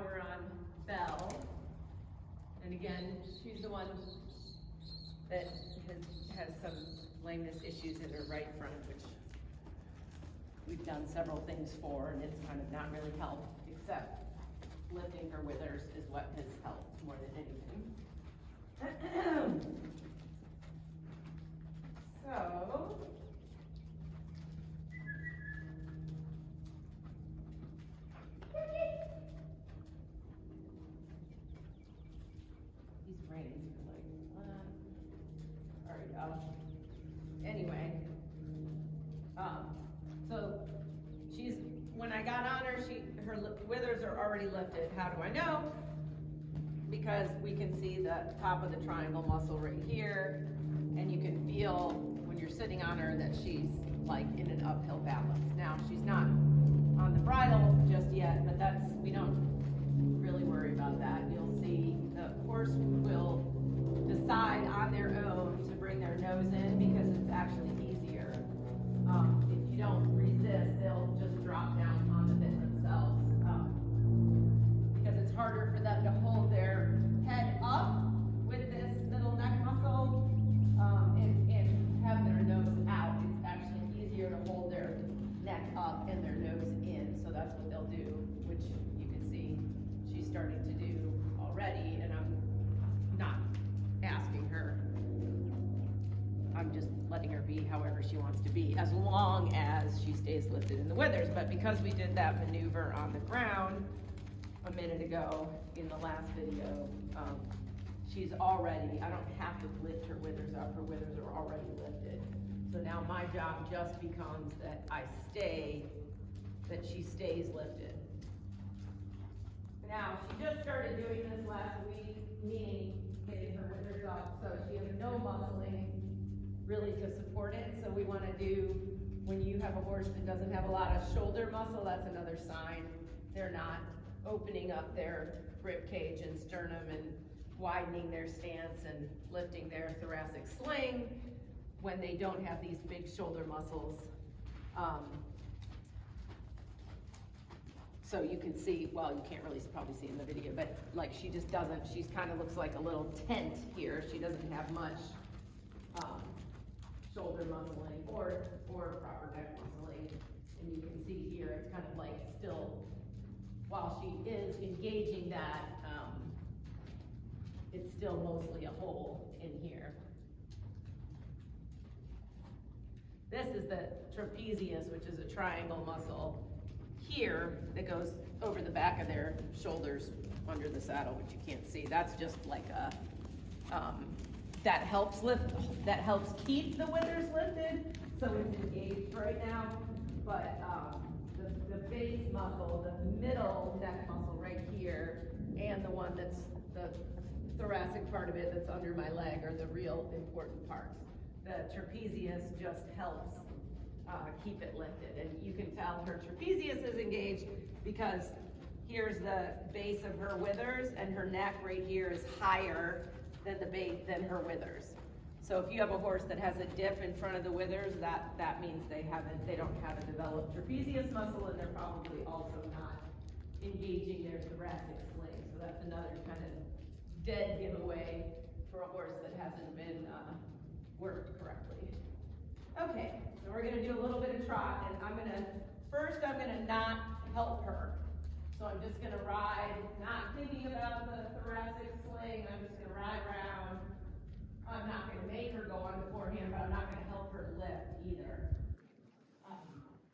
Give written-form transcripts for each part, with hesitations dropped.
we're on Belle. And again, she's the one that has some lameness issues in her right front, which we've done several things for, and it's kind of not really helped, except lifting her withers is what has helped more than anything. So, these reins are like, all right, anyway, so when I got on her, her withers are already lifted. How do I know? Because we can see the top of the triangle muscle right here, and you can feel when you're sitting on her that she's like in an uphill balance. Now, she's not on the bridle just yet, but we don't really worry about that. You'll see the horse will decide on their own to bring their nose in because it's actually easier. If you don't resist, they'll just drop down on the bit themselves. Because it's harder for them to hold their head up with this little neck muscle and have their nose out. It's actually easier to hold their neck up and their nose in. So that's what they'll do, which you can see she's starting to do already. And I'm not asking her. I'm just letting her be however she wants to be, as long as she stays lifted in the withers. But because we did that maneuver on the ground a minute ago in the last video, she's already, I don't have to lift her withers up, her withers are already lifted. So now my job just becomes that she stays lifted. Now, she just started doing this last week, meaning getting her withers up, so she has no muscling really to support it. So we want to do, when you have a horse that doesn't have a lot of shoulder muscle, that's another sign they're not opening up their rib cage and sternum and widening their stance and lifting their thoracic sling when they don't have these big shoulder muscles. So you can see, well, you can't really probably see in the video, but like she just doesn't, she's kind of looks like a little tent here. She doesn't have much shoulder muscling or proper neck muscling. And you can see here, it's kind of like still, while she is engaging that, it's still mostly a hole in here. This is the trapezius, which is a triangle muscle here that goes over the back of their shoulders under the saddle, which you can't see. That's just like a, that helps keep the withers lifted, so it's engaged right now. But the base muscle, the middle neck muscle right here, and the one that's the thoracic part of it that's under my leg are the real important parts. The trapezius just helps keep it lifted. And you can tell her trapezius is engaged because here's the base of her withers, and her neck right here is higher than than her withers. So if you have a horse that has a dip in front of the withers, that means they don't have a developed trapezius muscle, and they're probably also not engaging their thoracic sling. So that's another kind of dead giveaway for a horse that hasn't been worked correctly. Okay, so we're gonna do a little bit of trot, and I'm gonna not help her. So I'm just gonna ride, not thinking about the thoracic sling. I'm just gonna ride around. I'm not gonna make her go on the forehand, but I'm not gonna help her lift either.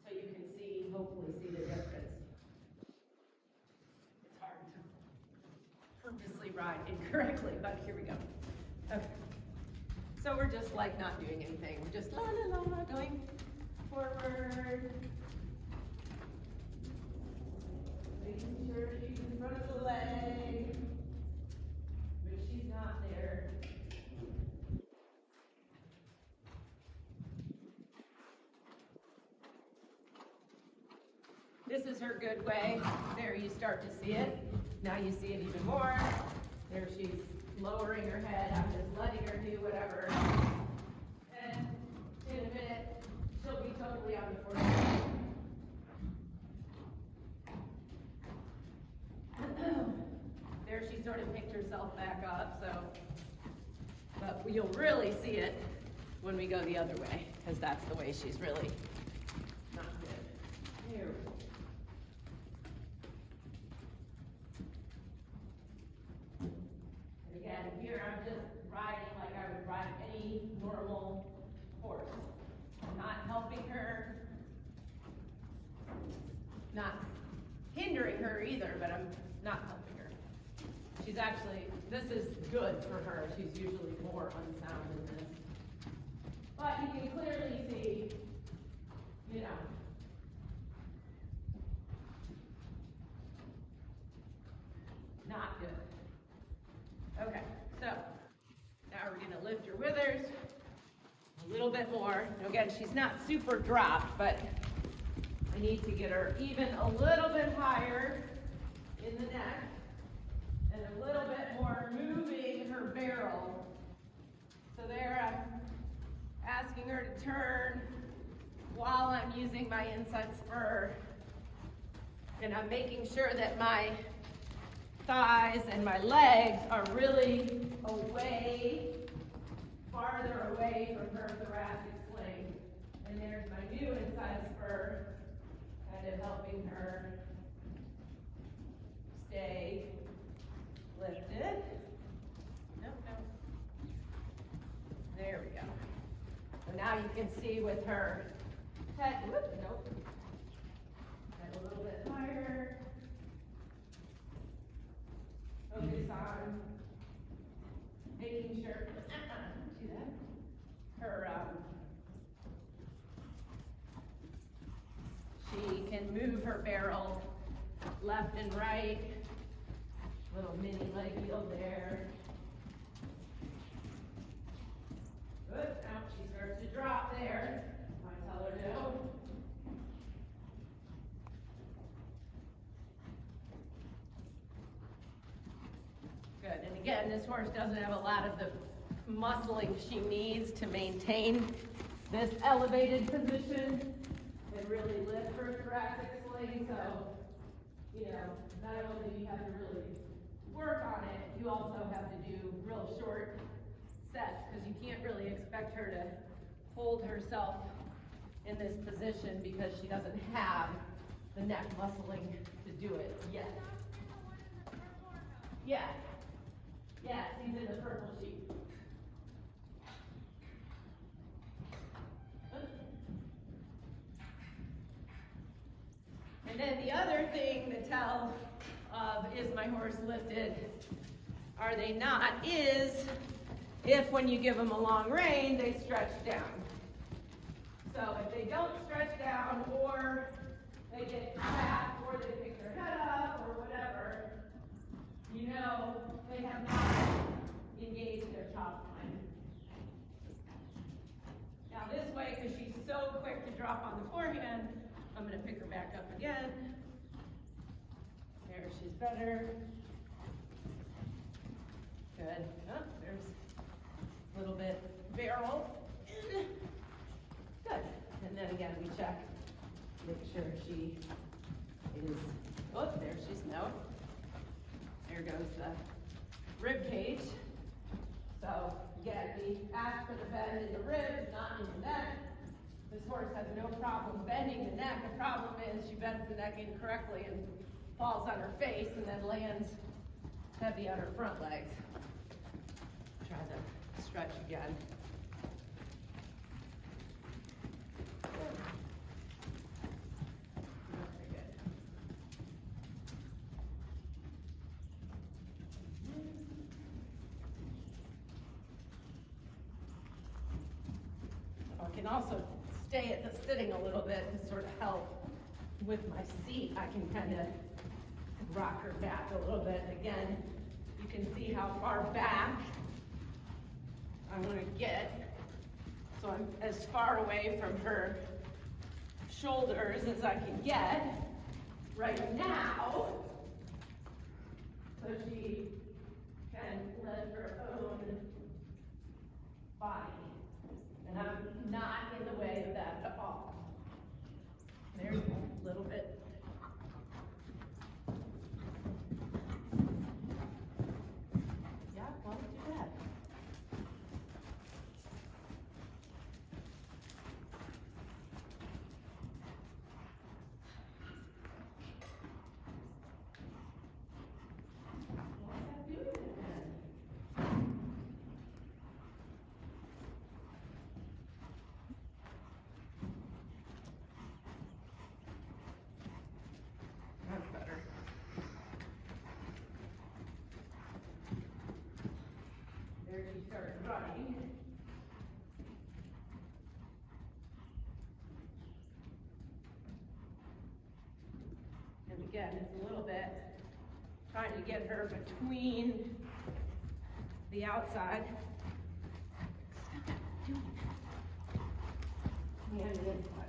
So you can hopefully see the difference. It's hard to purposely ride incorrectly, but here we go. Okay. So we're just like not doing anything. We're just la la la la going forward. Making sure she's in front of the leg, but she's not there. This is her good way. There you start to see it. Now you see it even more. There she's lowering her head. I'm just letting her do whatever. And in a minute, she'll be totally on the forehand. sort of picked herself back up, so. But you'll really see it when we go the other way, because that's the way she's really not good. Here we go. And again, here I'm just riding like I would ride any normal horse. I'm not helping her, not hindering her either, but I'm not helping her. She's actually, this is good for her. She's usually more unsound than this. But you can clearly see, you know, not good. Okay, so now we're gonna lift her withers a little bit more. Now again, she's not super dropped, but I need to get her even a little bit higher in the neck and a little bit more moving her barrel. So there I'm asking her to turn while I'm using my inside spur. And I'm making sure that my thighs and my legs are really away, farther away from her thoracic sling. And there's my new inside spur, kind of helping her stay lifted. Nope. There we go. So now you can see with her head, head a little bit higher. Focus on making sure, see that? Her, she can move her barrel left and right. Little mini leg heel there. Good, now she starts to drop there. I tell her no. Good, and again, this horse doesn't have a lot of the muscling she needs to maintain this elevated position and really lift her thoracic sling, so, you know, not only do you have to really work on it, you also have to do real short sets, because you can't really expect her to hold herself in this position because she doesn't have the neck muscling to do it yet. Yeah. Yeah, he's in the purple sheet. And then the other thing to tell of is my horse lifted, are they not, is if when you give them a long rein, they stretch down. So if they don't stretch down, or they get fat, or they pick their head up, or whatever, you know they have not engaged their top line. Now this way, because she's so quick to drop on the forehand, I'm going to pick her back up again. There, she's better. Good. Oh, there's a little bit barrel. Good. And then again, we check, make sure she is, oh, there she's, no. There goes the rib cage. So again, we ask for the bend in the ribs, not in the neck. This horse has no problem bending the neck. The problem is she bends the neck incorrectly and falls on her face and then lands heavy on her front legs. Try to stretch again. Very good. I can also stay at the sitting a little bit to sort of help with my seat. I can kind of rock her back a little bit. Again, you can see how far back I want to get. So I'm as far away from her shoulders as I can get right now, so she can lift her own body. And I'm not in the way of that at all. There's a little bit. Again, it's a little bit trying to get her between the outside and the inside.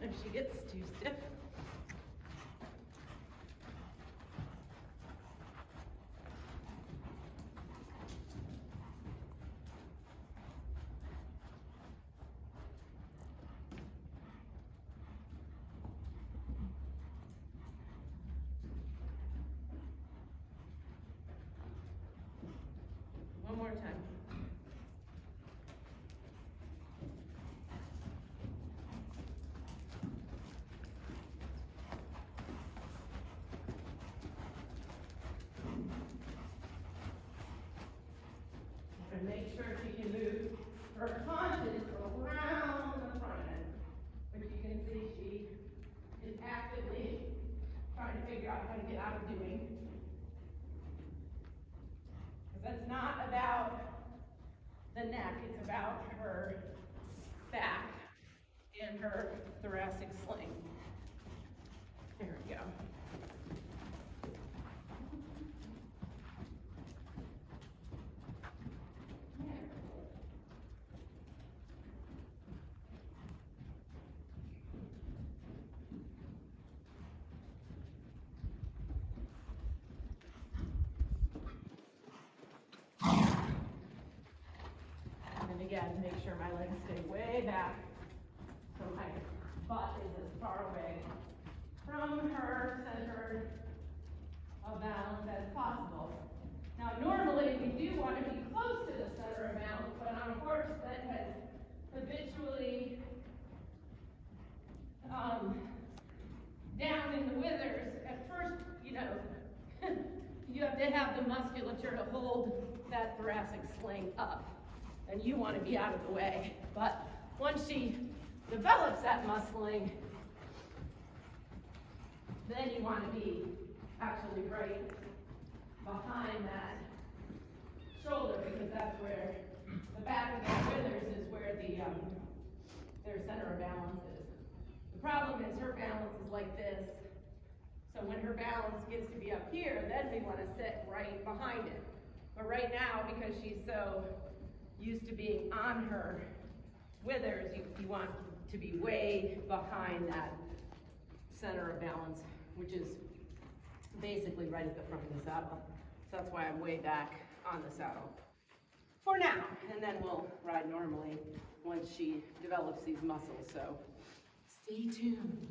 If she gets too stiff. One more time. And make sure she can move her conscious around the front end. But you can see she is actively trying to figure out how to get out of doing. Because that's not about the neck, it's about her back and her thoracic sling. There we go. Again, make sure my legs stay way back so my butt is as far away from her center of balance as possible. Now, normally we do want to be close to the center of balance, but on a horse that has habitually down in the withers, at first, you have to have the musculature to hold that thoracic sling up. And you want to be out of the way. But once she develops that muscling, then you want to be actually right behind that shoulder, because that's where the back of their withers is where their center of balance is. The problem is her balance is like this. So when her balance gets to be up here, then we want to sit right behind it. But right now, because she's so used to being on her withers, you want to be way behind that center of balance, which is basically right at the front of the saddle. So that's why I'm way back on the saddle for now, and then we'll ride normally once she develops these muscles. So stay tuned.